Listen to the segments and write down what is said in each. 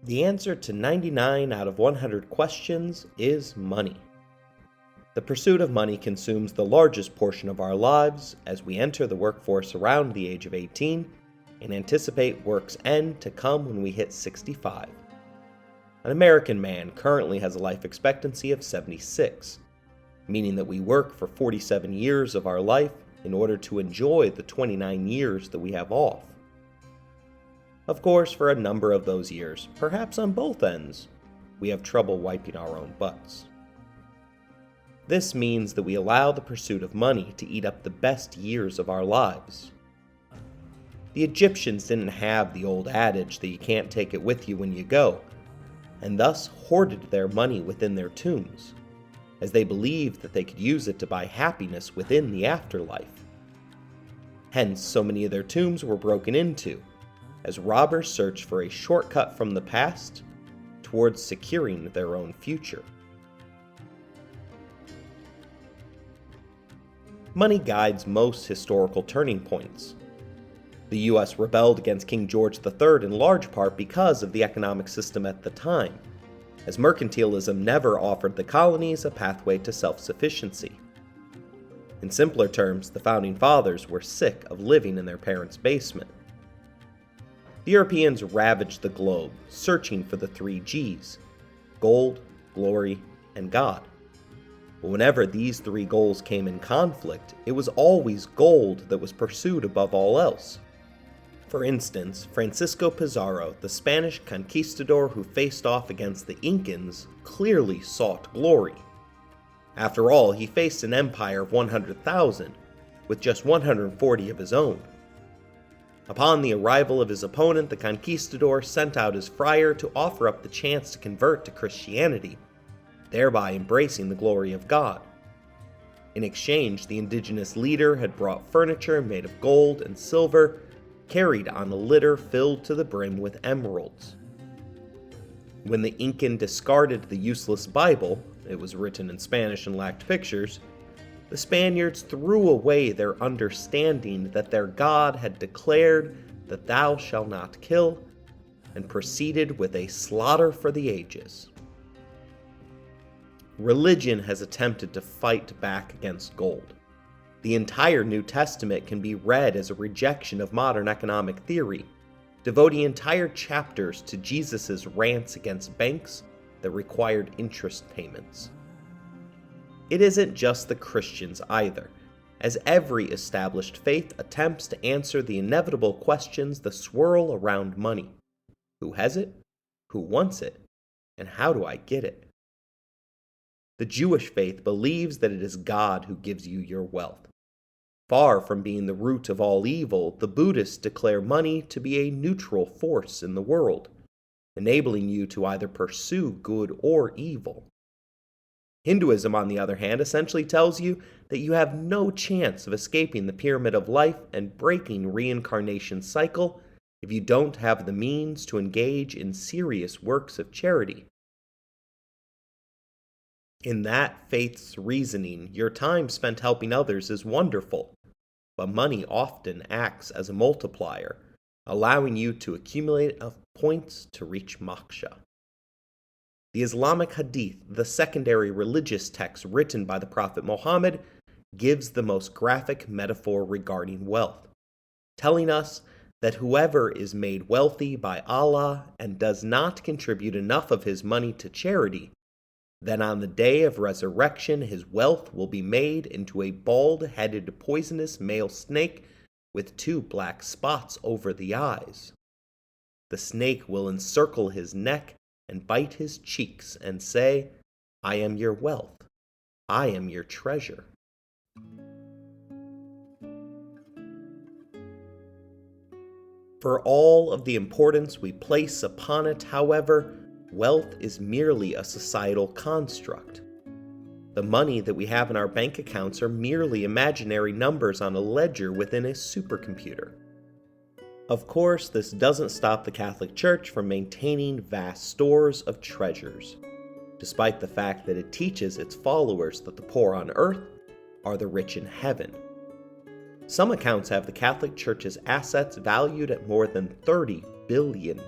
The answer to 99 out of 100 questions is money. The pursuit of money consumes the largest portion of our lives as we enter the workforce around the age of 18 and anticipate work's end to come when we hit 65. An American man currently has a life expectancy of 76, meaning that we work for 47 years of our life in order to enjoy the 29 years that we have off. Of course, for a number of those years, perhaps on both ends, we have trouble wiping our own butts. This means that we allow the pursuit of money to eat up the best years of our lives. The Egyptians didn't have the old adage that you can't take it with you when you go, and thus hoarded their money within their tombs, as they believed that they could use it to buy happiness within the afterlife. Hence, so many of their tombs were broken into, as robbers searched for a shortcut from the past towards securing their own future. Money guides most historical turning points. The US rebelled against King George III in large part because of the economic system at the time, as mercantilism never offered the colonies a pathway to self-sufficiency. In simpler terms, the Founding Fathers were sick of living in their parents' basement. The Europeans ravaged the globe, searching for the 3 Gs: gold, glory, and God. But whenever these 3 goals came in conflict, it was always gold that was pursued above all else. For instance, Francisco Pizarro, the Spanish conquistador who faced off against the Incans, clearly sought glory. After all, he faced an empire of 100,000, with just 140 of his own. Upon the arrival of his opponent, the conquistador sent out his friar to offer up the chance to convert to Christianity, thereby embracing the glory of God. In exchange, the indigenous leader had brought furniture made of gold and silver, carried on a litter filled to the brim with emeralds. When the Incan discarded the useless Bible, it was written in Spanish and lacked pictures, the Spaniards threw away their understanding that their God had declared that thou shalt not kill, and proceeded with a slaughter for the ages. Religion has attempted to fight back against gold. The entire New Testament can be read as a rejection of modern economic theory, devoting entire chapters to Jesus' rants against banks that required interest payments. It isn't just the Christians either, as every established faith attempts to answer the inevitable questions that swirl around money. Who has it? Who wants it? And how do I get it? The Jewish faith believes that it is God who gives you your wealth. Far from being the root of all evil, the Buddhists declare money to be a neutral force in the world, enabling you to either pursue good or evil. Hinduism, on the other hand, essentially tells you that you have no chance of escaping the pyramid of life and breaking reincarnation's cycle if you don't have the means to engage in serious works of charity. In that faith's reasoning, your time spent helping others is wonderful, but money often acts as a multiplier, allowing you to accumulate enough points to reach moksha. The Islamic Hadith, the secondary religious text written by the Prophet Muhammad, gives the most graphic metaphor regarding wealth, telling us that whoever is made wealthy by Allah and does not contribute enough of his money to charity, then on the day of resurrection his wealth will be made into a bald-headed poisonous male snake with 2 black spots over the eyes. The snake will encircle his neck and bite his cheeks and say, "I am your wealth. I am your treasure." For all of the importance we place upon it, however, wealth is merely a societal construct. The money that we have in our bank accounts are merely imaginary numbers on a ledger within a supercomputer. Of course, this doesn't stop the Catholic Church from maintaining vast stores of treasures, despite the fact that it teaches its followers that the poor on earth are the rich in heaven. Some accounts have the Catholic Church's assets valued at more than $30 billion.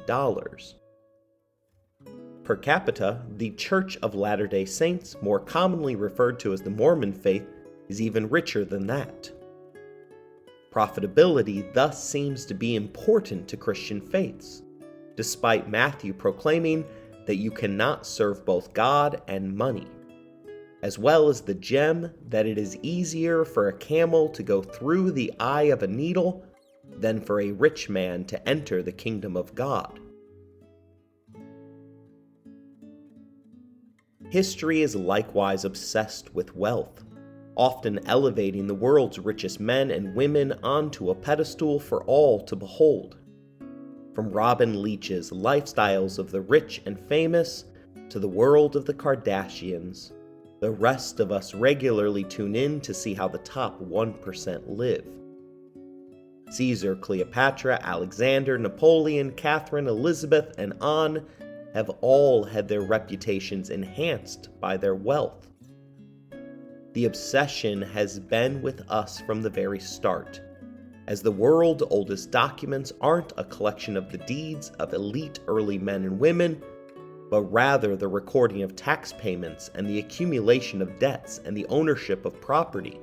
Per capita, the Church of Latter-day Saints, more commonly referred to as the Mormon faith, is even richer than that. Profitability thus seems to be important to Christian faiths, despite Matthew proclaiming that you cannot serve both God and money, as well as the gem that it is easier for a camel to go through the eye of a needle than for a rich man to enter the kingdom of God. History is likewise obsessed with wealth, often elevating the world's richest men and women onto a pedestal for all to behold. From Robin Leach's Lifestyles of the Rich and Famous to the world of the Kardashians, the rest of us regularly tune in to see how the top 1% live. Caesar, Cleopatra, Alexander, Napoleon, Catherine, Elizabeth, and on have all had their reputations enhanced by their wealth. The obsession has been with us from the very start, as the world's oldest documents aren't a collection of the deeds of elite early men and women, but rather the recording of tax payments and the accumulation of debts and the ownership of property.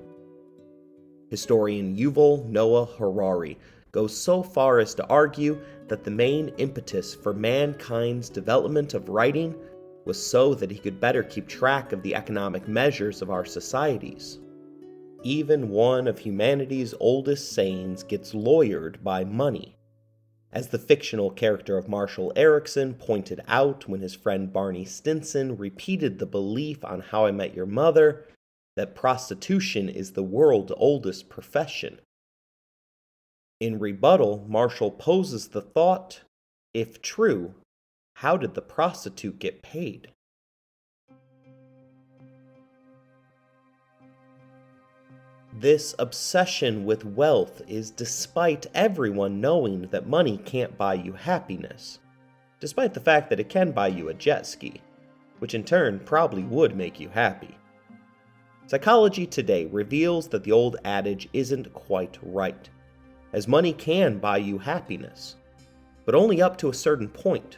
Historian Yuval Noah Harari goes so far as to argue that the main impetus for mankind's development of writing was so that he could better keep track of the economic measures of our societies. Even one of humanity's oldest sayings gets lawyered by money. As the fictional character of Marshall Erickson pointed out when his friend Barney Stinson repeated the belief on How I Met Your Mother that prostitution is the world's oldest profession. In rebuttal, Marshall poses the thought, if true, how did the prostitute get paid? This obsession with wealth is despite everyone knowing that money can't buy you happiness, despite the fact that it can buy you a jet ski, which in turn probably would make you happy. Psychology today reveals that the old adage isn't quite right, as money can buy you happiness, but only up to a certain point.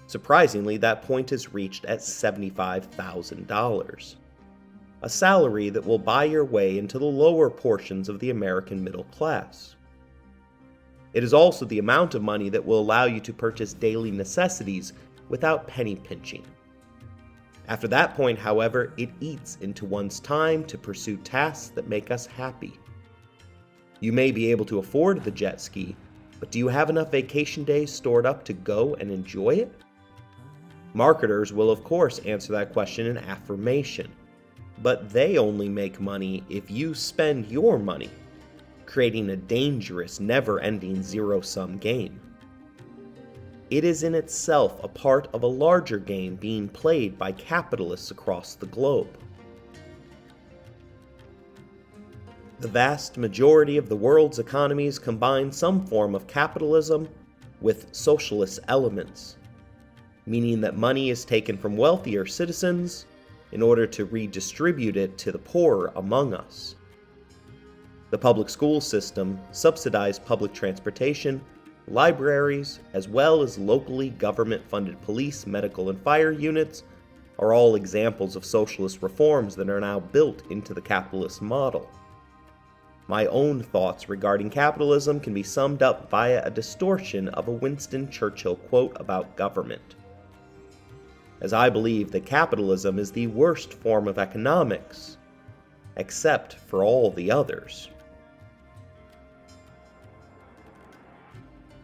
Surprisingly, that point is reached at $75,000, a salary that will buy your way into the lower portions of the American middle class. It is also the amount of money that will allow you to purchase daily necessities without penny pinching. After that point, however, it eats into one's time to pursue tasks that make us happy. You may be able to afford the jet ski, but do you have enough vacation days stored up to go and enjoy it? Marketers will of course answer that question in affirmation, but they only make money if you spend your money, creating a dangerous, never-ending zero-sum game. It is in itself a part of a larger game being played by capitalists across the globe. The vast majority of the world's economies combine some form of capitalism with socialist elements, meaning that money is taken from wealthier citizens in order to redistribute it to the poorer among us. The public school system, subsidized public transportation, libraries, as well as locally government-funded police, medical, and fire units are all examples of socialist reforms that are now built into the capitalist model. My own thoughts regarding capitalism can be summed up via a distortion of a Winston Churchill quote about government, as I believe that capitalism is the worst form of economics, except for all the others.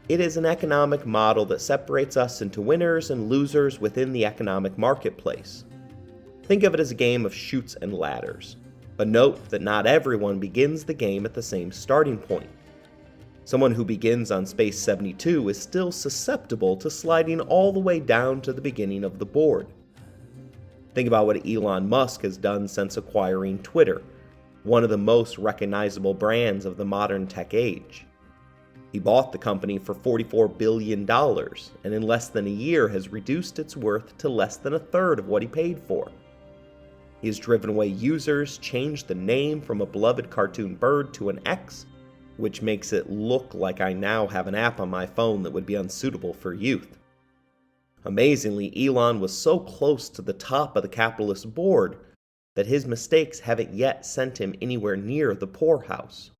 It is an economic model that separates us into winners and losers within the economic marketplace. Think of it as a game of chutes and ladders, but note that not everyone begins the game at the same starting point. Someone who begins on Space 72 is still susceptible to sliding all the way down to the beginning of the board. Think about what Elon Musk has done since acquiring Twitter, one of the most recognizable brands of the modern tech age. He bought the company for $44 billion, and in less than a year has reduced its worth to less than a third of what he paid for. He has driven away users, changed the name from a beloved cartoon bird to an X, which makes it look like I now have an app on my phone that would be unsuitable for youth. Amazingly, Elon was so close to the top of the capitalist board that his mistakes haven't yet sent him anywhere near the poorhouse.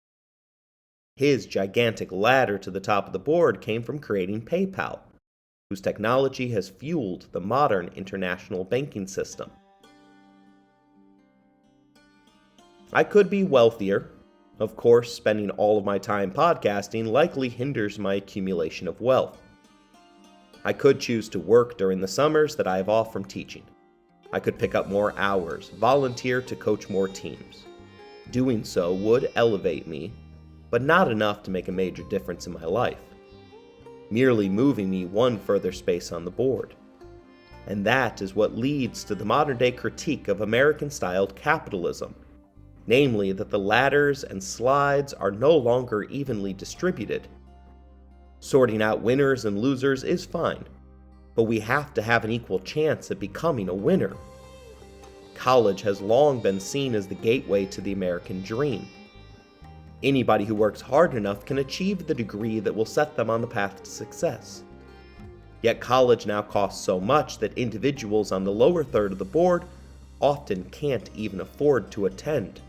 His gigantic ladder to the top of the board came from creating PayPal, whose technology has fueled the modern international banking system. I could be wealthier. Of course, spending all of my time podcasting likely hinders my accumulation of wealth. I could choose to work during the summers that I have off from teaching. I could pick up more hours, volunteer to coach more teams. Doing so would elevate me, but not enough to make a major difference in my life, merely moving me one further space on the board. And that is what leads to the modern-day critique of American-styled capitalism, namely that the ladders and slides are no longer evenly distributed. Sorting out winners and losers is fine, but we have to have an equal chance at becoming a winner. College has long been seen as the gateway to the American dream. Anybody who works hard enough can achieve the degree that will set them on the path to success. Yet college now costs so much that individuals on the lower third of the board often can't even afford to attend.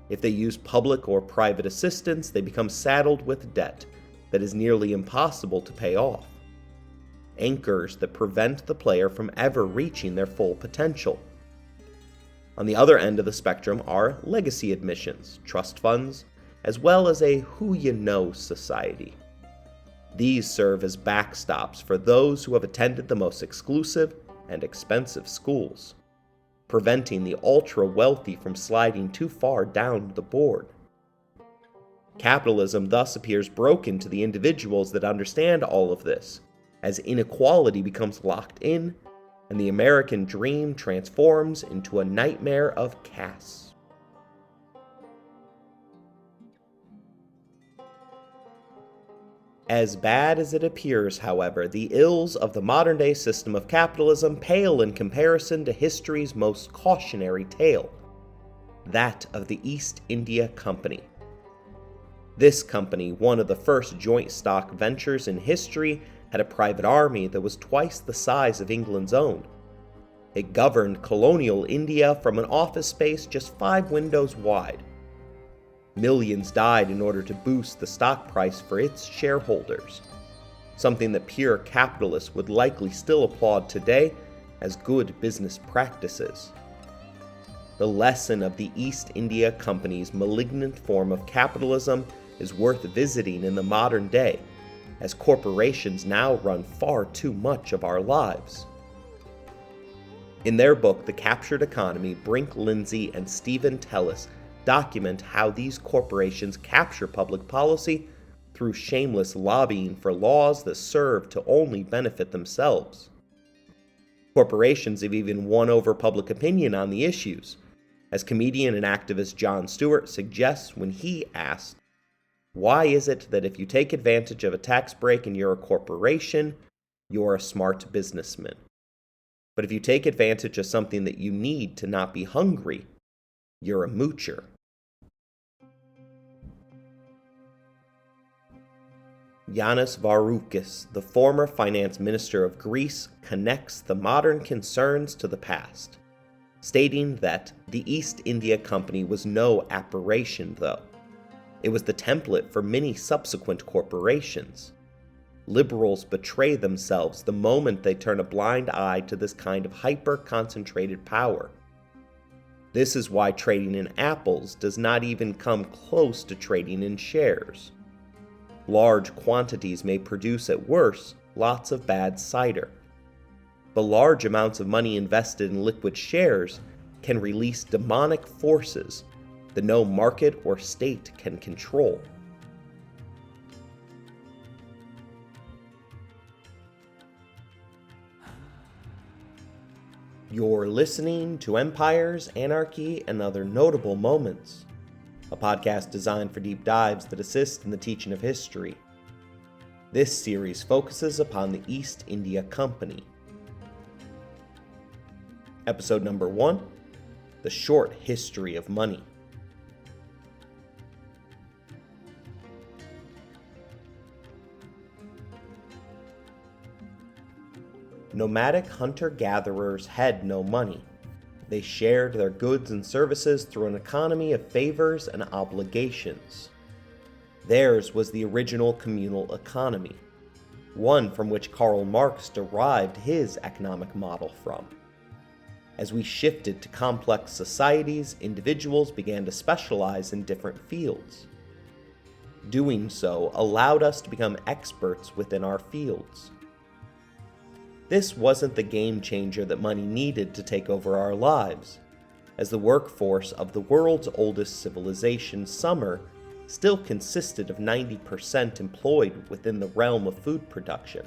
If they use public or private assistance, they become saddled with debt that is nearly impossible to pay off. Anchors that prevent the player from ever reaching their full potential. On the other end of the spectrum are legacy admissions, trust funds, as well as a who-you-know society. These serve as backstops for those who have attended the most exclusive and expensive schools, preventing the ultra-wealthy from sliding too far down the board. Capitalism thus appears broken to the individuals that understand all of this, as inequality becomes locked in, and the American dream transforms into a nightmare of castes. As bad as it appears, however, the ills of the modern-day system of capitalism pale in comparison to history's most cautionary tale, that of the East India Company. This company, one of the first joint stock ventures in history, had a private army that was twice the size of England's own. It governed colonial India from an office space just 5 windows wide. Millions died in order to boost the stock price for its shareholders, something that pure capitalists would likely still applaud today as good business practices. The lesson of the East India Company's malignant form of capitalism is worth visiting in the modern day, as corporations now run far too much of our lives. In their book, The Captured Economy, Brink Lindsay and Stephen Tellis document how these corporations capture public policy through shameless lobbying for laws that serve to only benefit themselves. Corporations have even won over public opinion on the issues, as comedian and activist Jon Stewart suggests when he asked, "Why is it that if you take advantage of a tax break and you're a corporation, you're a smart businessman? But if you take advantage of something that you need to not be hungry, you're a moocher?" Yanis Varoufakis, the former finance minister of Greece, connects the modern concerns to the past, stating that the East India Company was no aberration, though. It was the template for many subsequent corporations. Liberals betray themselves the moment they turn a blind eye to this kind of hyper-concentrated power. This is why trading in apples does not even come close to trading in shares. Large quantities may produce, at worst, lots of bad cider. But large amounts of money invested in liquid shares can release demonic forces that no market or state can control. You're listening to Empires, Anarchy, and Other Notable Moments, a podcast designed for deep dives that assist in the teaching of history. This series focuses upon the East India Company. Episode number 1, The Short History of Money. Nomadic hunter-gatherers had no money. They shared their goods and services through an economy of favors and obligations. Theirs was the original communal economy, one from which Karl Marx derived his economic model from. As we shifted to complex societies, individuals began to specialize in different fields. Doing so allowed us to become experts within our fields. This wasn't the game changer that money needed to take over our lives, as the workforce of the world's oldest civilization, Sumer, still consisted of 90% employed within the realm of food production.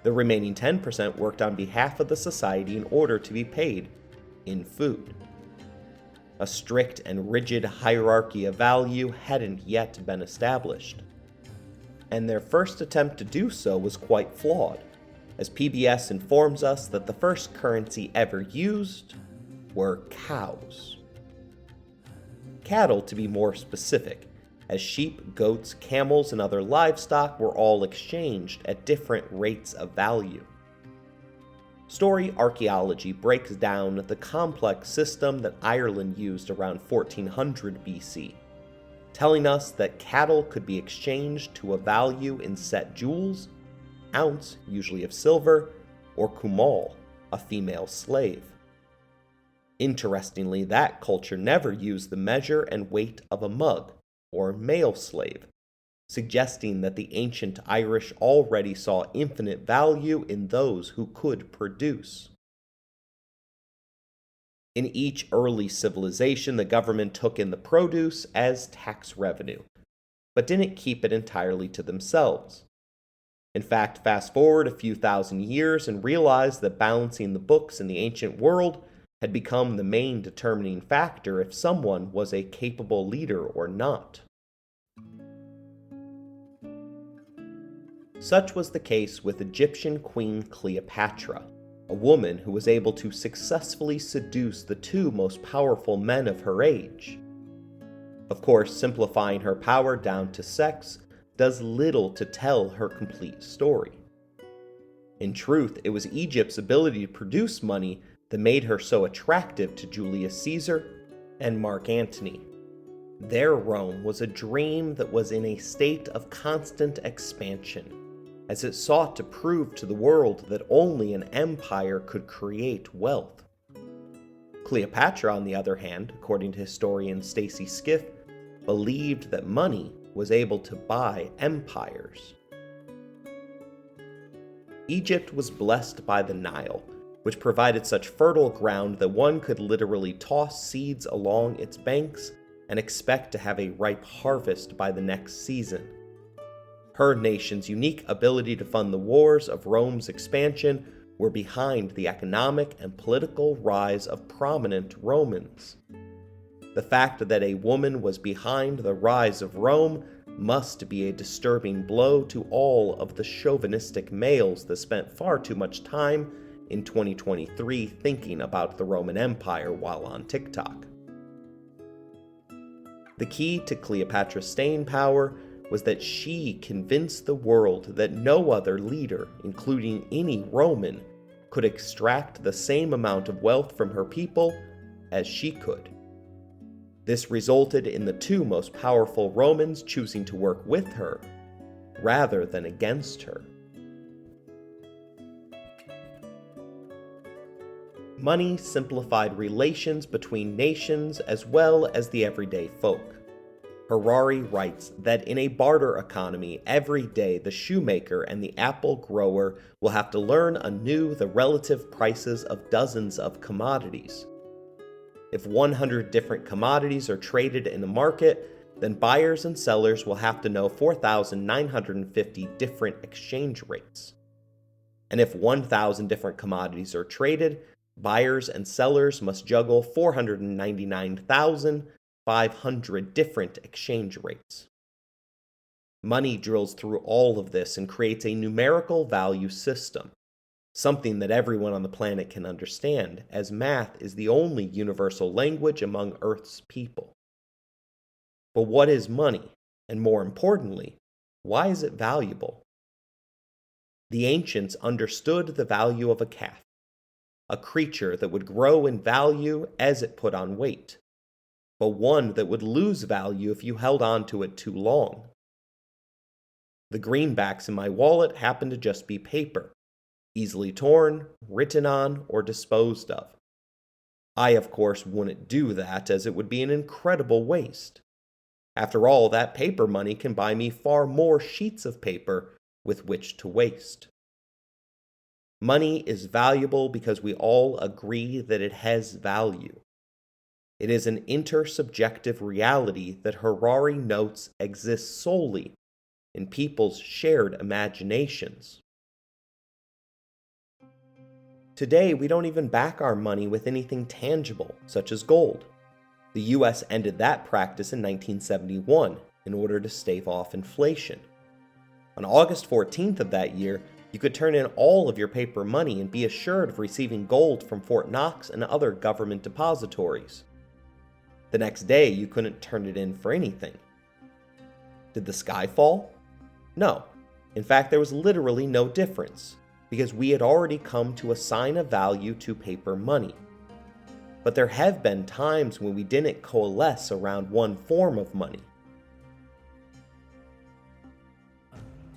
The remaining 10% worked on behalf of the society in order to be paid in food. A strict and rigid hierarchy of value hadn't yet been established, and their first attempt to do so was quite flawed, as PBS informs us that the first currency ever used were cows. Cattle, to be more specific, as sheep, goats, camels, and other livestock were all exchanged at different rates of value. Story archaeology breaks down the complex system that Ireland used around 1400 BC, telling us that cattle could be exchanged to a value in set jewels, ounce, usually of silver, or kumal, a female slave. Interestingly, that culture never used the measure and weight of a mug, or male slave, suggesting that the ancient Irish already saw infinite value in those who could produce. In each early civilization, the government took in the produce as tax revenue, but didn't keep it entirely to themselves. In fact, fast forward a few thousand years and realize that balancing the books in the ancient world had become the main determining factor if someone was a capable leader or not. Such was the case with Egyptian Queen Cleopatra, a woman who was able to successfully seduce the two most powerful men of her age. Of course, simplifying her power down to sex does little to tell her complete story. In truth, it was Egypt's ability to produce money that made her so attractive to Julius Caesar and Mark Antony. Their Rome was a dream that was in a state of constant expansion, as it sought to prove to the world that only an empire could create wealth. Cleopatra, on the other hand, according to historian Stacy Skiff, believed that money was able to buy empires. Egypt was blessed by the Nile, which provided such fertile ground that one could literally toss seeds along its banks and expect to have a ripe harvest by the next season. Her nation's unique ability to fund the wars of Rome's expansion were behind the economic and political rise of prominent Romans. The fact that a woman was behind the rise of Rome must be a disturbing blow to all of the chauvinistic males that spent far too much time in 2023 thinking about the Roman Empire while on TikTok. The key to Cleopatra's staying power was that she convinced the world that no other leader, including any Roman, could extract the same amount of wealth from her people as she could. This resulted in the two most powerful Romans choosing to work with her rather than against her. Money simplified relations between nations as well as the everyday folk. Harari writes that in a barter economy, every day the shoemaker and the apple grower will have to learn anew the relative prices of dozens of commodities. If 100 different commodities are traded in a market, then buyers and sellers will have to know 4,950 different exchange rates. And if 1,000 different commodities are traded, buyers and sellers must juggle 499,500 different exchange rates. Money drills through all of this and creates a numerical value system, something that everyone on the planet can understand, as math is the only universal language among Earth's people. But what is money? And more importantly, why is it valuable? The ancients understood the value of a calf, a creature that would grow in value as it put on weight, but one that would lose value if you held on to it too long. The greenbacks in my wallet happen to just be paper, easily torn, written on, or disposed of. I, of course, wouldn't do that, as it would be an incredible waste. After all, that paper money can buy me far more sheets of paper with which to waste. Money is valuable because we all agree that it has value. It is an intersubjective reality that Harari notes exists solely in people's shared imaginations. Today, we don't even back our money with anything tangible, such as gold. The US ended that practice in 1971 in order to stave off inflation. On August 14th of that year, you could turn in all of your paper money and be assured of receiving gold from Fort Knox and other government depositories. The next day, you couldn't turn it in for anything. Did the sky fall? No. In fact, there was literally no difference, because we had already come to assign a value to paper money. But there have been times when we didn't coalesce around one form of money.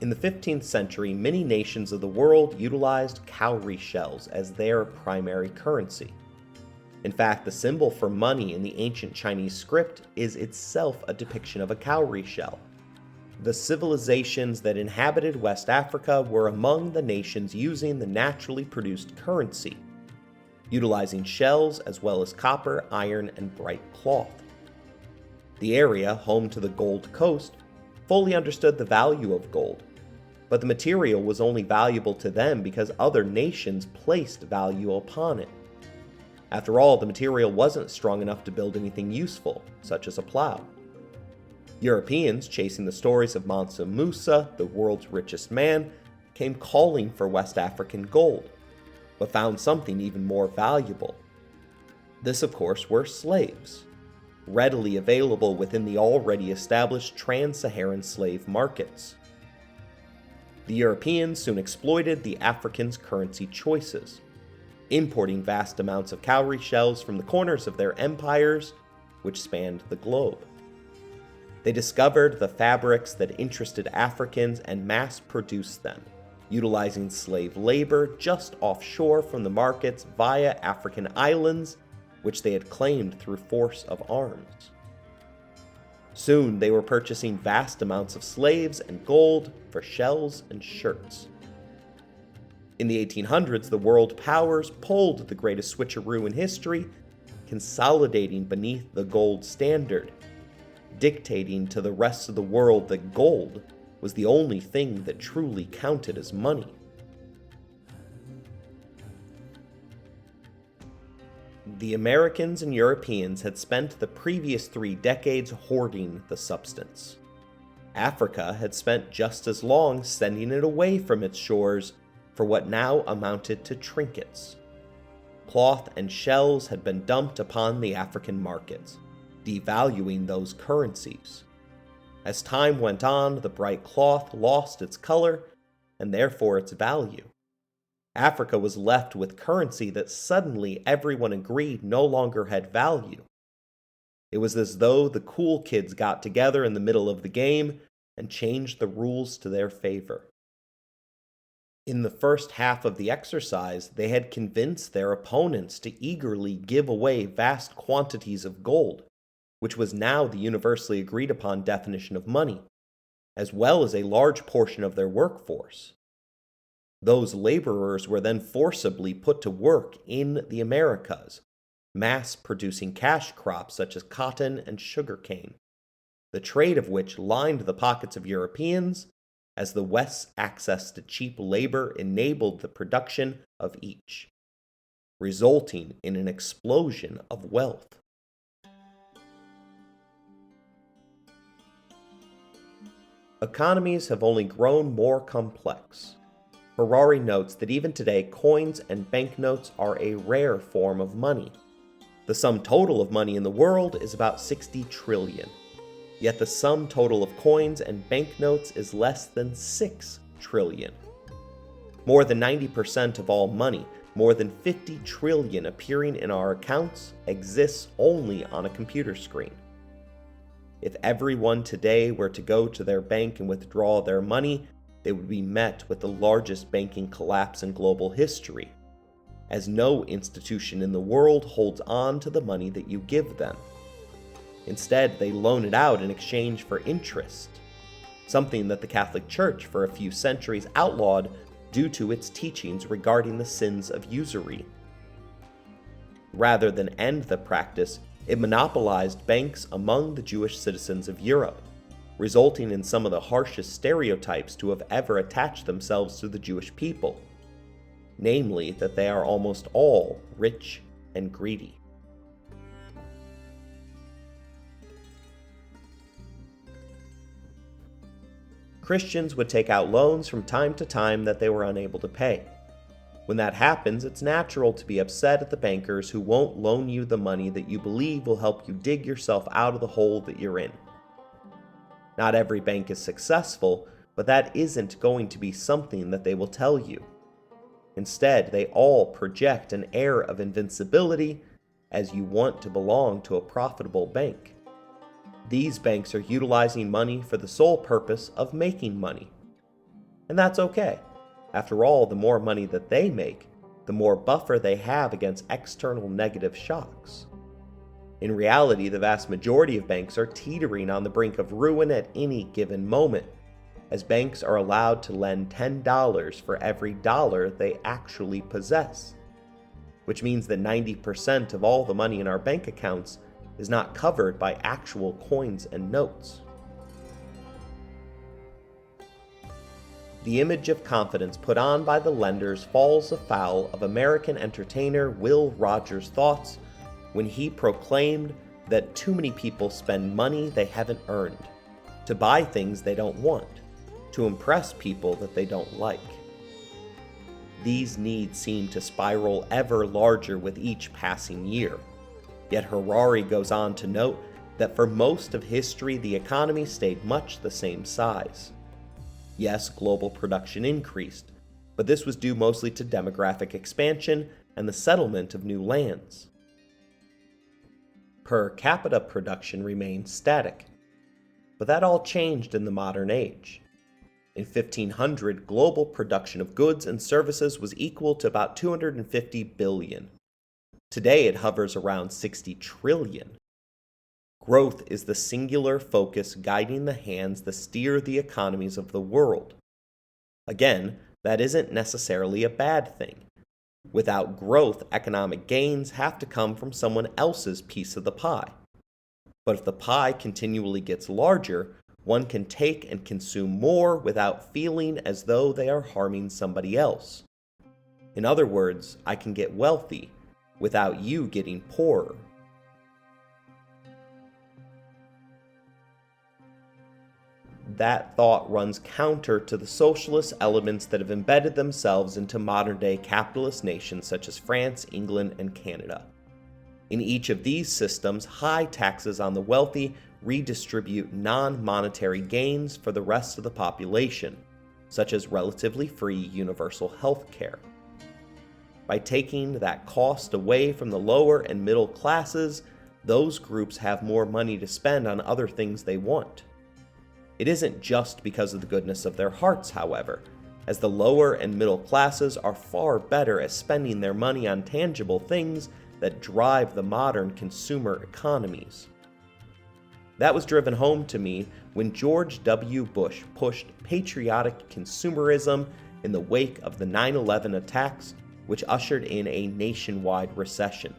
In the 15th century, many nations of the world utilized cowrie shells as their primary currency. In fact, the symbol for money in the ancient Chinese script is itself a depiction of a cowrie shell. The civilizations that inhabited West Africa were among the nations using the naturally produced currency, utilizing shells as well as copper, iron, and bright cloth. The area, home to the Gold Coast, fully understood the value of gold, but the material was only valuable to them because other nations placed value upon it. After all, the material wasn't strong enough to build anything useful, such as a plow. Europeans, chasing the stories of Mansa Musa, the world's richest man, came calling for West African gold, but found something even more valuable. This, of course, were slaves, readily available within the already established trans-Saharan slave markets. The Europeans soon exploited the Africans' currency choices, importing vast amounts of cowrie shells from the corners of their empires, which spanned the globe. They discovered the fabrics that interested Africans and mass-produced them, utilizing slave labor just offshore from the markets via African islands, which they had claimed through force of arms. Soon they were purchasing vast amounts of slaves and gold for shells and shirts. In the 1800s, the world powers pulled the greatest switcheroo in history, consolidating beneath the gold standard, dictating to the rest of the world that gold was the only thing that truly counted as money. The Americans and Europeans had spent the previous 3 decades hoarding the substance. Africa had spent just as long sending it away from its shores for what now amounted to trinkets. Cloth and shells had been dumped upon the African markets, devaluing those currencies. As time went on, the bright cloth lost its color and therefore its value. Africa was left with currency that suddenly everyone agreed no longer had value. It was as though the cool kids got together in the middle of the game and changed the rules to their favor. In the first half of the exercise, they had convinced their opponents to eagerly give away vast quantities of gold, which was now the universally agreed upon definition of money, as well as a large portion of their workforce. Those laborers were then forcibly put to work in the Americas, mass-producing cash crops such as cotton and sugarcane, the trade of which lined the pockets of Europeans, as the West's access to cheap labor enabled the production of each, resulting in an explosion of wealth. Economies have only grown more complex. Harari notes that even today, coins and banknotes are a rare form of money. The sum total of money in the world is about 60 trillion. Yet the sum total of coins and banknotes is less than 6 trillion. More than 90% of all money, more than 50 trillion appearing in our accounts, exists only on a computer screen. If everyone today were to go to their bank and withdraw their money, they would be met with the largest banking collapse in global history, as no institution in the world holds on to the money that you give them. Instead, they loan it out in exchange for interest, something that the Catholic Church for a few centuries outlawed due to its teachings regarding the sins of usury. Rather than end the practice, it monopolized banks among the Jewish citizens of Europe, resulting in some of the harshest stereotypes to have ever attached themselves to the Jewish people, namely that they are almost all rich and greedy. Christians would take out loans from time to time that they were unable to pay. When that happens, it's natural to be upset at the bankers who won't loan you the money that you believe will help you dig yourself out of the hole that you're in. Not every bank is successful, but that isn't going to be something that they will tell you. Instead, they all project an air of invincibility as you want to belong to a profitable bank. These banks are utilizing money for the sole purpose of making money. And that's okay. After all, the more money that they make, the more buffer they have against external negative shocks. In reality, the vast majority of banks are teetering on the brink of ruin at any given moment, as banks are allowed to lend $10 for every dollar they actually possess, which means that 90% of all the money in our bank accounts is not covered by actual coins and notes. The image of confidence put on by the lenders falls afoul of American entertainer Will Rogers' thoughts when he proclaimed that too many people spend money they haven't earned, to buy things they don't want, to impress people that they don't like. These needs seem to spiral ever larger with each passing year. Yet Harari goes on to note that for most of history the economy stayed much the same size. Yes, global production increased, but this was due mostly to demographic expansion and the settlement of new lands. Per capita production remained static, but that all changed in the modern age. In 1500, global production of goods and services was equal to about 250 billion. Today it hovers around 60 trillion. Growth is the singular focus guiding the hands that steer the economies of the world. Again, that isn't necessarily a bad thing. Without growth, economic gains have to come from someone else's piece of the pie. But if the pie continually gets larger, one can take and consume more without feeling as though they are harming somebody else. In other words, I can get wealthy without you getting poorer. That thought runs counter to the socialist elements that have embedded themselves into modern-day capitalist nations such as France, England, and Canada. In each of these systems, high taxes on the wealthy redistribute non-monetary gains for the rest of the population, such as relatively free universal health care. By taking that cost away from the lower and middle classes, those groups have more money to spend on other things they want. It isn't just because of the goodness of their hearts, however, as the lower and middle classes are far better at spending their money on tangible things that drive the modern consumer economies. That was driven home to me when George W. Bush pushed patriotic consumerism in the wake of the 9/11 attacks, which ushered in a nationwide recession.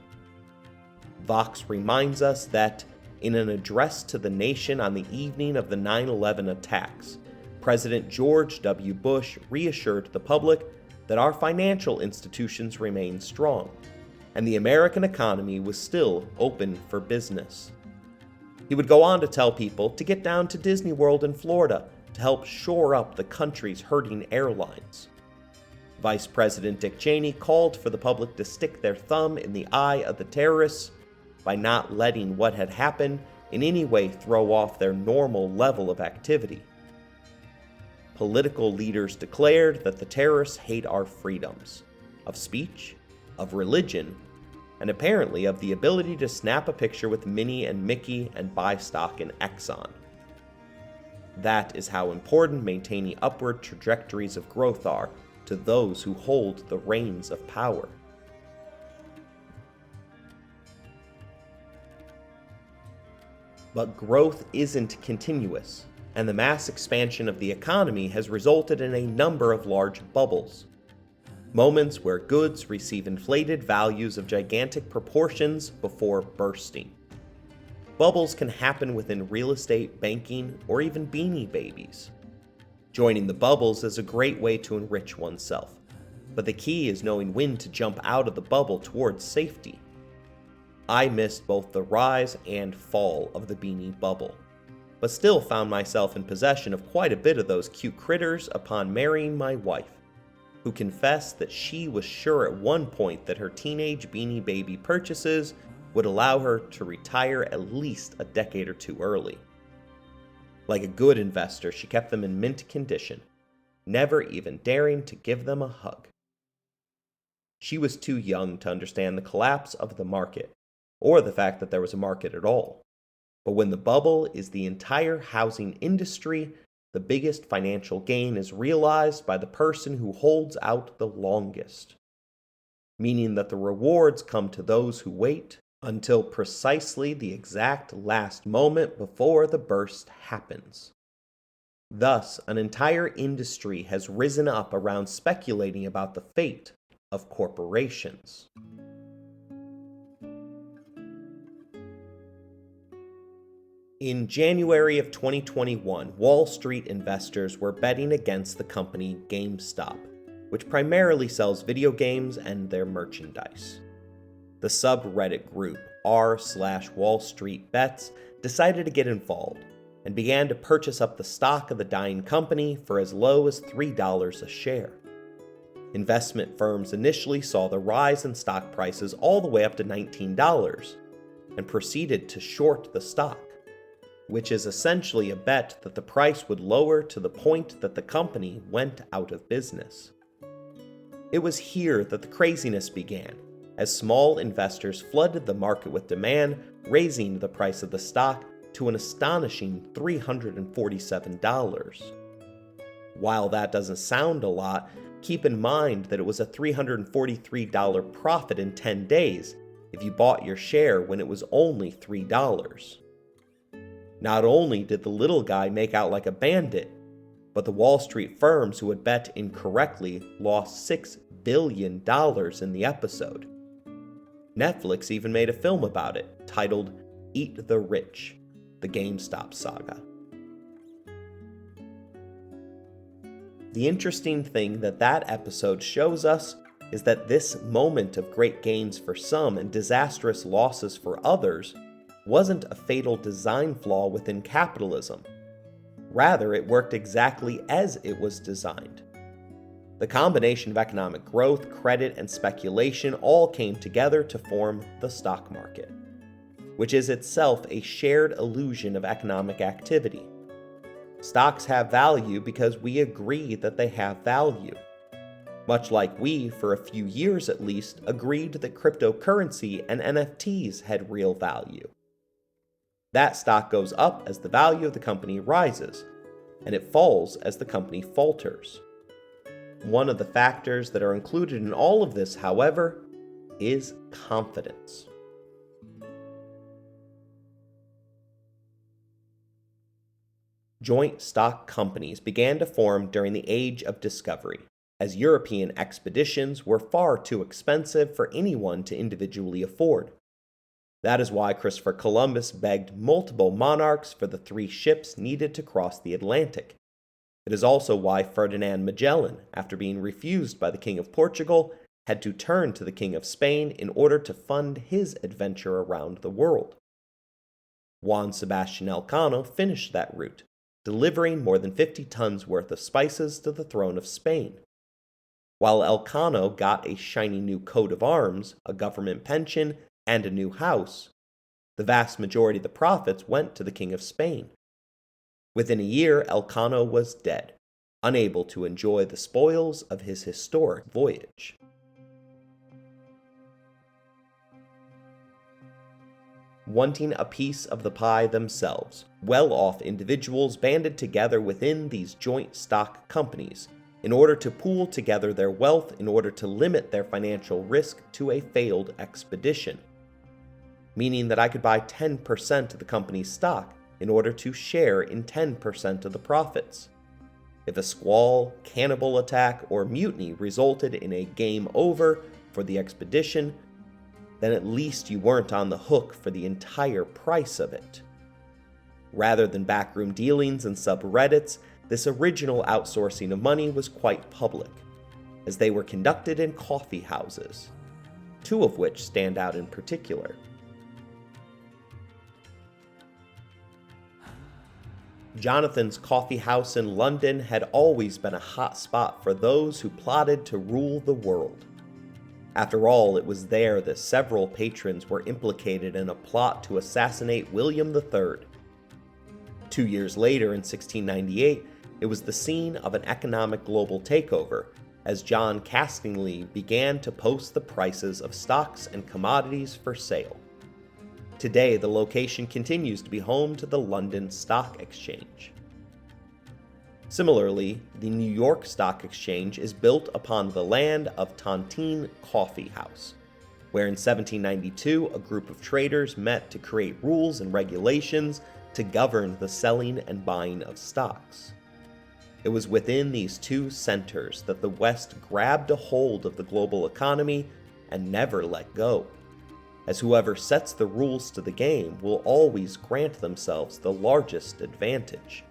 Vox reminds us that, in an address to the nation on the evening of the 9/11 attacks, President George W. Bush reassured the public that our financial institutions remained strong, and the American economy was still open for business. He would go on to tell people to get down to Disney World in Florida to help shore up the country's hurting airlines. Vice President Dick Cheney called for the public to stick their thumb in the eye of the terrorists by not letting what had happened in any way throw off their normal level of activity. political leaders declared that the terrorists hate our freedoms of speech, of religion, and apparently of the ability to snap a picture with Minnie and Mickey and buy stock in Exxon. That is how important maintaining upward trajectories of growth are to those who hold the reins of power. But growth isn't continuous, and the mass expansion of the economy has resulted in a number of large bubbles. Moments where goods receive inflated values of gigantic proportions before bursting. Bubbles can happen within real estate, banking, or even Beanie Babies. Joining the bubbles is a great way to enrich oneself, but the key is knowing when to jump out of the bubble towards safety. I missed both the rise and fall of the Beanie Bubble, but still found myself in possession of quite a bit of those cute critters upon marrying my wife, who confessed that she was sure at one point that her teenage Beanie Baby purchases would allow her to retire at least a decade or two early. Like a good investor, she kept them in mint condition, never even daring to give them a hug. She was too young to understand the collapse of the market, or the fact that there was a market at all. But when the bubble is the entire housing industry, the biggest financial gain is realized by the person who holds out the longest, meaning that the rewards come to those who wait until precisely the exact last moment before the burst happens. Thus, an entire industry has risen up around speculating about the fate of corporations. In January of 2021, Wall Street investors were betting against the company GameStop, which primarily sells video games and their merchandise. The subreddit group r/Wall Street Bets decided to get involved and began to purchase up the stock of the dying company for as low as $3 a share. Investment firms initially saw the rise in stock prices all the way up to $19 and proceeded to short the stock, which is essentially a bet that the price would lower to the point that the company went out of business. It was here that the craziness began, as small investors flooded the market with demand, raising the price of the stock to an astonishing $347. While that doesn't sound a lot, keep in mind that it was a $343 profit in 10 days if you bought your share when it was only $3. Not only did the little guy make out like a bandit, but the Wall Street firms who had bet incorrectly lost $6 billion in the episode. Netflix even made a film about it, titled Eat the Rich, the GameStop saga. The interesting thing that episode shows us is that this moment of great gains for some and disastrous losses for others wasn't a fatal design flaw within capitalism. Rather, it worked exactly as it was designed. The combination of economic growth, credit, and speculation all came together to form the stock market, which is itself a shared illusion of economic activity. Stocks have value because we agree that they have value. Much like we, for a few years at least, agreed that cryptocurrency and NFTs had real value. That stock goes up as the value of the company rises, and it falls as the company falters. One of the factors that are included in all of this, however, is confidence. Joint stock companies began to form during the Age of Discovery, as European expeditions were far too expensive for anyone to individually afford. That is why Christopher Columbus begged multiple monarchs for the 3 ships needed to cross the Atlantic. It is also why Ferdinand Magellan, after being refused by the King of Portugal, had to turn to the King of Spain in order to fund his adventure around the world. Juan Sebastian Elcano finished that route, delivering more than 50 tons worth of spices to the throne of Spain. While Elcano got a shiny new coat of arms, a government pension, and a new house, the vast majority of the profits went to the King of Spain. Within a year, Elcano was dead, unable to enjoy the spoils of his historic voyage. Wanting a piece of the pie themselves, well-off individuals banded together within these joint stock companies in order to pool together their wealth in order to limit their financial risk to a failed expedition, meaning that I could buy 10% of the company's stock in order to share in 10% of the profits. If a squall, cannibal attack, or mutiny resulted in a game over for the expedition, then at least you weren't on the hook for the entire price of it. Rather than backroom dealings and subreddits, this original outsourcing of money was quite public, as they were conducted in coffee houses, two of which stand out in particular. Jonathan's coffee house in London had always been a hot spot for those who plotted to rule the world. After all, it was there that several patrons were implicated in a plot to assassinate William III. 2 years later, in 1698, it was the scene of an economic global takeover, as John Castingley began to post the prices of stocks and commodities for sale. Today, the location continues to be home to the London Stock Exchange. Similarly, the New York Stock Exchange is built upon the land of Tontine Coffee House, where in 1792 a group of traders met to create rules and regulations to govern the selling and buying of stocks. It was within these two centers that the West grabbed a hold of the global economy and never let go, as whoever sets the rules to the game will always grant themselves the largest advantage.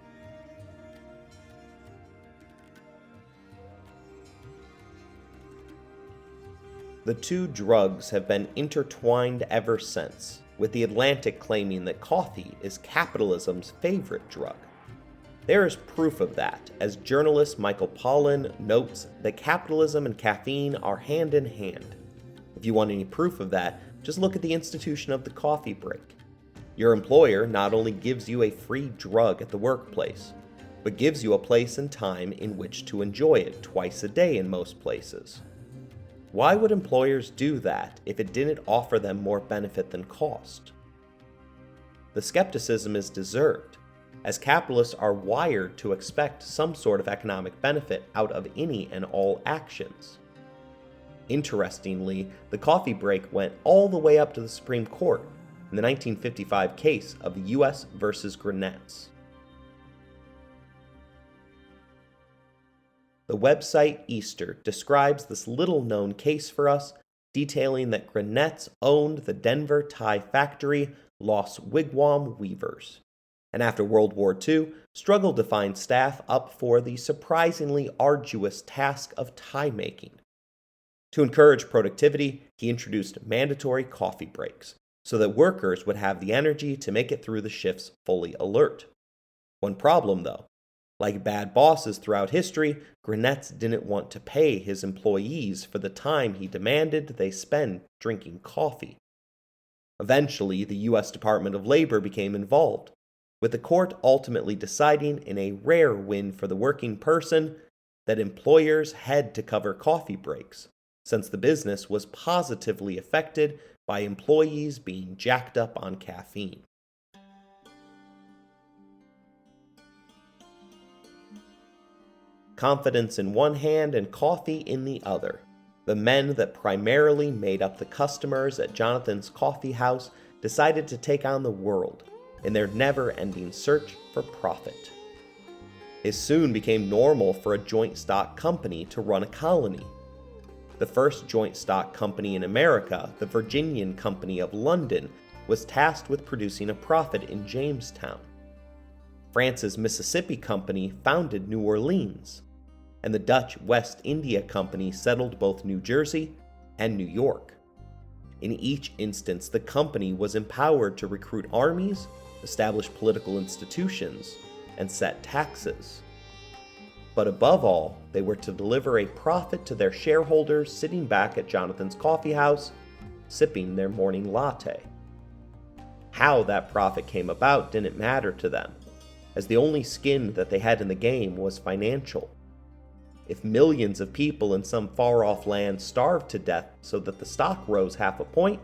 The two drugs have been intertwined ever since, with the Atlantic claiming that coffee is capitalism's favorite drug. There is proof of that, as journalist Michael Pollan notes that capitalism and caffeine are hand in hand. If you want any proof of that, just look at the institution of the coffee break. Your employer not only gives you a free drug at the workplace, but gives you a place and time in which to enjoy it twice a day in most places. Why would employers do that if it didn't offer them more benefit than cost? The skepticism is deserved, as capitalists are wired to expect some sort of economic benefit out of any and all actions. Interestingly, the coffee break went all the way up to the Supreme Court in the 1955 case of U.S. versus Grenetz. The website Easter describes this little-known case for us, detailing that Grenetz owned the Denver tie factory Los Wigwam Weavers, and after World War II, struggled to find staff up for the surprisingly arduous task of tie making. To encourage productivity, he introduced mandatory coffee breaks, so that workers would have the energy to make it through the shifts fully alert. One problem, though. Like bad bosses throughout history, Grenetz didn't want to pay his employees for the time he demanded they spend drinking coffee. Eventually, the U.S. Department of Labor became involved, with the court ultimately deciding in a rare win for the working person that employers had to cover coffee breaks, since the business was positively affected by employees being jacked up on caffeine. Confidence in one hand and coffee in the other, the men that primarily made up the customers at Jonathan's coffee house decided to take on the world in their never-ending search for profit. It soon became normal for a joint stock company to run a colony. The first joint stock company in America, the Virginian Company of London, was tasked with producing a profit in Jamestown. France's Mississippi Company founded New Orleans, and the Dutch West India Company settled both New Jersey and New York. In each instance, the company was empowered to recruit armies, establish political institutions, and set taxes. But above all, they were to deliver a profit to their shareholders sitting back at Jonathan's coffee house, sipping their morning latte. How that profit came about didn't matter to them, as the only skin that they had in the game was financial. If millions of people in some far-off land starved to death so that the stock rose half a point,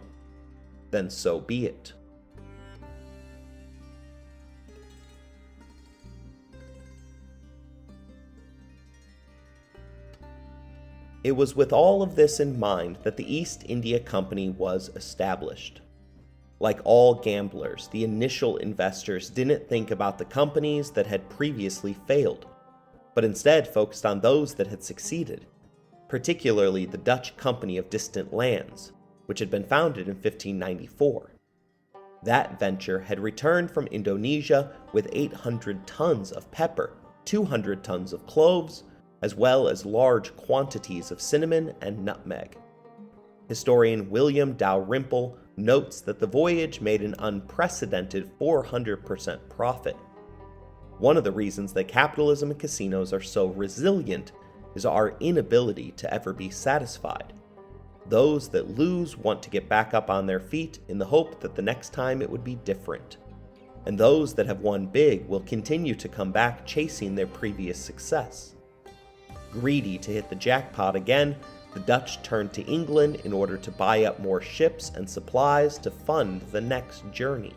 then so be it. It was with all of this in mind that the East India Company was established. Like all gamblers, the initial investors didn't think about the companies that had previously failed, but instead focused on those that had succeeded, particularly the Dutch Company of Distant Lands, which had been founded in 1594. That venture had returned from Indonesia with 800 tons of pepper, 200 tons of cloves, as well as large quantities of cinnamon and nutmeg. Historian William Dalrymple notes that the voyage made an unprecedented 400% profit. One of the reasons that capitalism and casinos are so resilient is our inability to ever be satisfied. Those that lose want to get back up on their feet in the hope that the next time it would be different. And those that have won big will continue to come back chasing their previous success. Greedy to hit the jackpot again, the Dutch turned to England in order to buy up more ships and supplies to fund the next journey.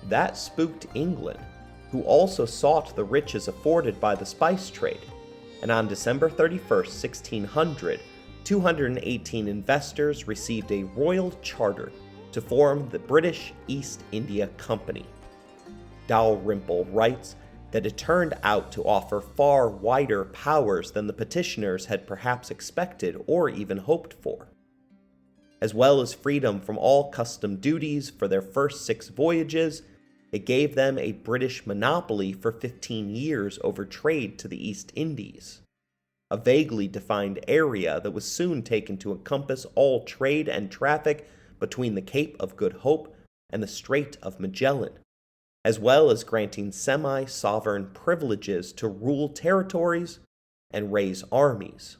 That spooked England, who also sought the riches afforded by the spice trade, and on December 31st, 1600, 218 investors received a royal charter to form the British East India Company. Dalrymple writes that it turned out to offer far wider powers than the petitioners had perhaps expected or even hoped for. As well as freedom from all custom duties for their first 6 voyages, it gave them a British monopoly for 15 years over trade to the East Indies, a vaguely defined area that was soon taken to encompass all trade and traffic between the Cape of Good Hope and the Strait of Magellan, as well as granting semi-sovereign privileges to rule territories and raise armies.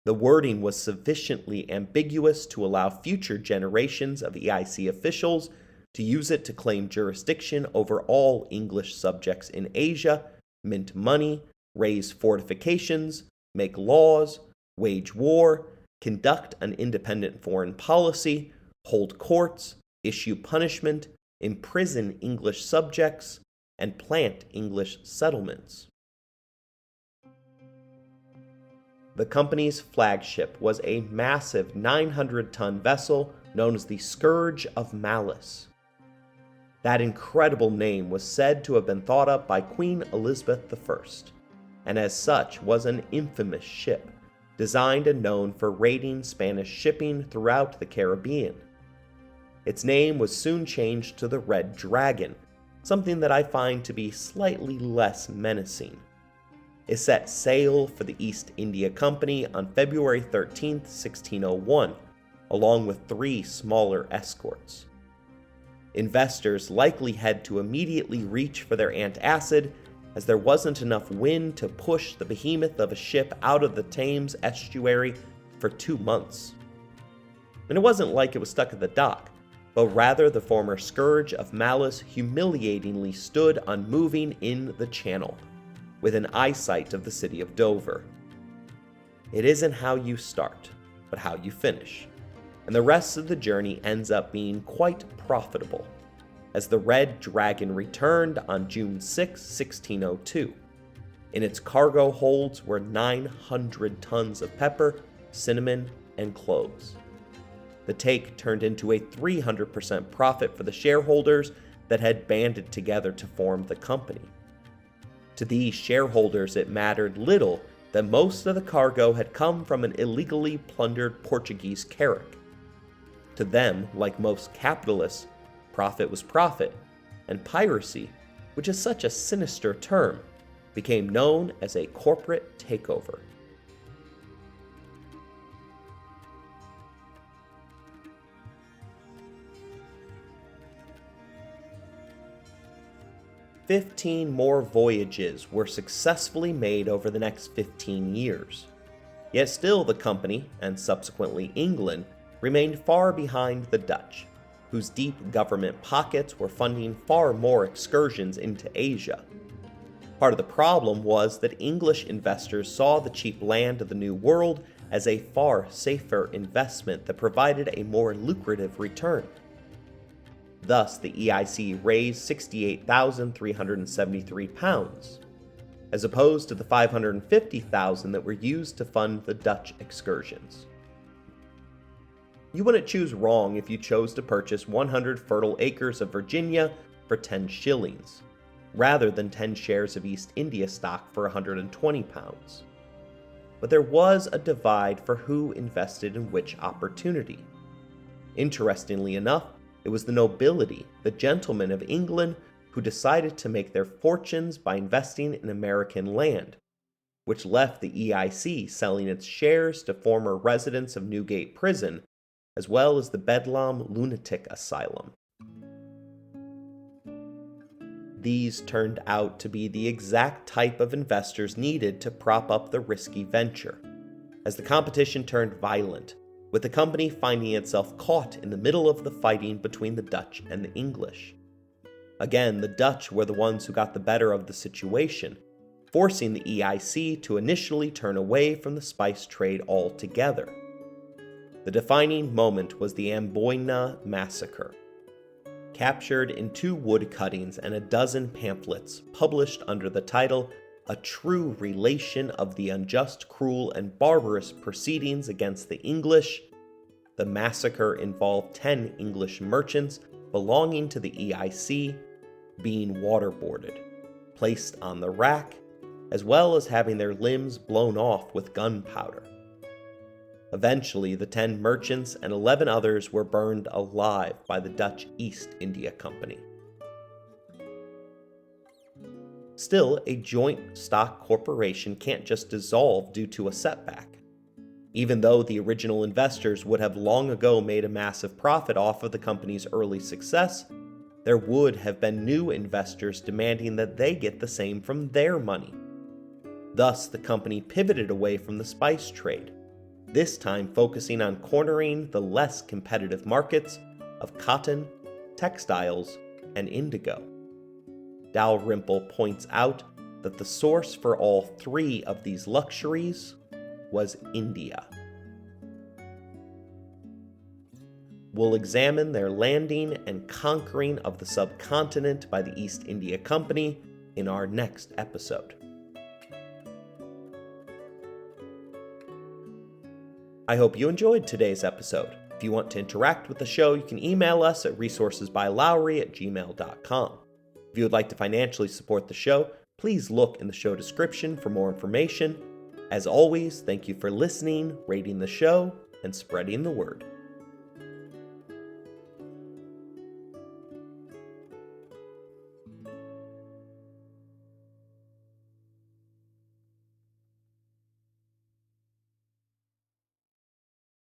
The wording was sufficiently ambiguous to allow future generations of EIC officials to use it to claim jurisdiction over all English subjects in Asia, mint money, raise fortifications, make laws, wage war, conduct an independent foreign policy, hold courts, issue punishment, imprison English subjects, and plant English settlements. The company's flagship was a massive 900-ton vessel known as the Scourge of Malice. That incredible name was said to have been thought up by Queen Elizabeth I, and as such was an infamous ship, designed and known for raiding Spanish shipping throughout the Caribbean. Its name was soon changed to the Red Dragon, something that I find to be slightly less menacing. It set sail for the East India Company on February 13, 1601, along with 3 smaller escorts. Investors likely had to immediately reach for their antacid, as there wasn't enough wind to push the behemoth of a ship out of the Thames estuary for 2 months. And it wasn't like it was stuck at the dock, but rather the former Scourge of Malice humiliatingly stood unmoving in the channel, within eyesight of the city of Dover. It isn't how you start, but how you finish, and the rest of the journey ends up being quite profitable, as the Red Dragon returned on June 6, 1602. In its cargo holds were 900 tons of pepper, cinnamon, and cloves. The take turned into a 300% profit for the shareholders that had banded together to form the company. To these shareholders, it mattered little that most of the cargo had come from an illegally plundered Portuguese carrack. To them, like most capitalists, profit was profit, and piracy, which is such a sinister term, became known as a corporate takeover. "15 more voyages were successfully made over the next 15 years. Yet still the company, and subsequently England, remained far behind the Dutch, whose deep government pockets were funding far more excursions into Asia. Part of the problem was that English investors saw the cheap land of the New World as a far safer investment that provided a more lucrative return. Thus, the EIC raised £68,373, as opposed to the $550,000 that were used to fund the Dutch excursions. You wouldn't choose wrong if you chose to purchase 100 fertile acres of Virginia for 10 shillings, rather than 10 shares of East India stock for £120. But there was a divide for who invested in which opportunity. Interestingly enough, it was the nobility, the gentlemen of England, who decided to make their fortunes by investing in American land, which left the EIC selling its shares to former residents of Newgate Prison, as well as the Bedlam Lunatic Asylum. These turned out to be the exact type of investors needed to prop up the risky venture, as the competition turned violent, with the company finding itself caught in the middle of the fighting between the Dutch and the English. Again, the Dutch were the ones who got the better of the situation, forcing the EIC to initially turn away from the spice trade altogether. The defining moment was the Amboina Massacre, captured in 2 wood cuttings and a dozen pamphlets published under the title A True Relation of the Unjust, Cruel, and Barbarous Proceedings Against the English. The massacre involved 10 English merchants belonging to the EIC being waterboarded, placed on the rack, as well as having their limbs blown off with gunpowder. Eventually, the 10 merchants and 11 others were burned alive by the Dutch East India Company. Still, a joint stock corporation can't just dissolve due to a setback. Even though the original investors would have long ago made a massive profit off of the company's early success, there would have been new investors demanding that they get the same from their money. Thus, the company pivoted away from the spice trade, this time focusing on cornering the less competitive markets of cotton, textiles, and indigo. Dalrymple points out that the source for all 3 of these luxuries was India. We'll examine their landing and conquering of the subcontinent by the East India Company in our next episode. I hope you enjoyed today's episode. If you want to interact with the show, you can email us at resourcesbylowery@gmail.com. If you would like to financially support the show, please look in the show description for more information. As always, thank you for listening, rating the show, and spreading the word.